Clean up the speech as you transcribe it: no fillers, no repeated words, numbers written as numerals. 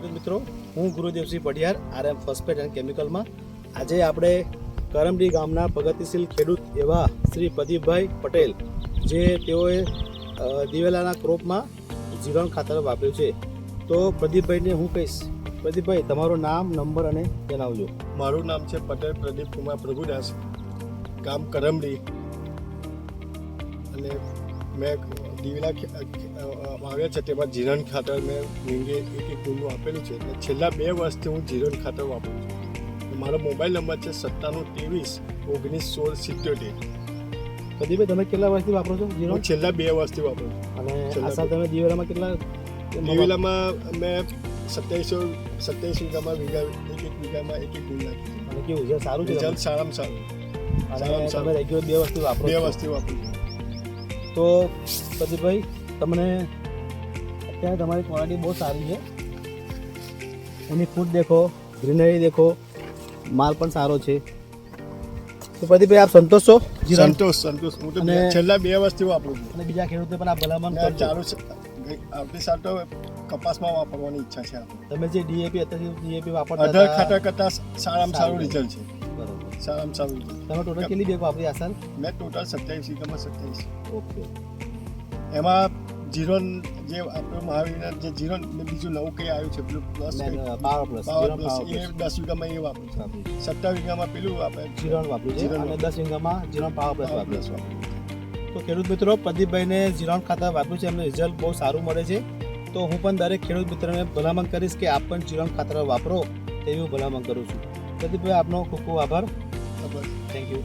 ખેડૂત મિત્રો, હું ગુરુદેવસિંહ પઢિયાર RM ફોસ્ફેટ એન્ડ કેમિકલમાં આજે આપણે કરમડી ગામના પ્રગતિશીલ ખેડૂત એવા શ્રી પ્રદીપભાઈ પટેલ જે તેઓએ દિવેલાના ક્રોપમાં જીવાણ ખાતર વાપર્યું છે. તો પ્રદીપભાઈને હું કહીશ, પ્રદીપભાઈ તમારું નામ, નંબર અને જણાવજો. મારું નામ છે પટેલ પ્રદીપ કુમાર પ્રભુદાસ, ગામ કરમડી, અને મેં દિવેલા વાવ્યા છે તેમાં જીરણ ખાતર મેં વીંગે એક કુંડું આપેલું છે. અને છેલ્લા 2 વર્ષથી હું જીરણ ખાતર વાપરું છું. મારો મોબાઈલ નંબર છે 9723191677. પ્રદીપભાઈ તમે કેટલા વર્ષથી વાપરો છો હું જીવાણ? છેલ્લા 2 વર્ષથી વાપરું છું. અને આશા તમે દિવેલામાં કેટલા દિવેલામાં મેં 27 વીઘામાં એક વીઘામાં એક કુંડ નાખી છે. અને કેવું છે? સારું છે? રિઝલ્ટ સારામાં સારું. અને તમે રેગ્યુલર 2 વર્ષથી વાપરો 2 છો? વર્ષથી વાપરું છું. તો પ્રદીપભાઈ તમને અત્યારે તમારી ક્વોલિટી બહુ સારી છે. એની ફૂટ દેખો, ગ્રીનરી દેખો, માલ પણ સારો છે. તો પ્રદીપભાઈ આપ સંતોષ છો? સંતોષ હું તો અને- છેલ્લા 2 વર્ષથી વાપરું છું. અને બીજા ખેડૂતને પણ આ ભલામણ મેં કરજો. ચાલુ છે. આવતી સાલ તો કપાસમાં વાપરવાની ઈચ્છા છે આપણે. તમે જે ડીએપી અત્યારે ડીએપી વાપરતા અઢાર હતા, ખાતર કરતાં સારામાં સારું રિઝલ્ટ છે. બરોબર. સારામાં સારું રિઝલ્ટ. તમે ટોટલ કેટલી બેગ વાપરી આ સાલ? મેં ટોટલ 27 વીઘામાં 27. ઓકે. એમાં જીરોન જે આપણું મહાવીરના જે જીરોન ને બીજું નવું કંઈ આવ્યું છે પેલું પ્લસ પાવર પ્લસ પાવર જીરણ પ્લસ પાવર એ પ્લસ 10 વીઘામાં એ વાપરું છું. વાપર્યું. 17 વીઘામાં પેલું આપણે જીરણ વાપર્યું છે જીરણ અને 10 વીઘામાં જીરણ પાવર પ્લસ પાવર વાપર્યું પ્લસ છે. વાપરું. તો ખેડૂત મિત્રો, પ્રદીપભાઈને જીરણ ખાતર વાપર્યું છે, એમને રિઝલ્ટ બહુ સારું મળે છે. તો હું પણ દરેક ખેડૂત મિત્રોને ભલામણ કરીશ કે આપ પણ જીરણ ખાતર વાપરો તેવી હું ભલામણ કરું છું. પ્રદીપભાઈ આપનો ખૂબ ખૂબ આભાર. બરાબર. Thank you.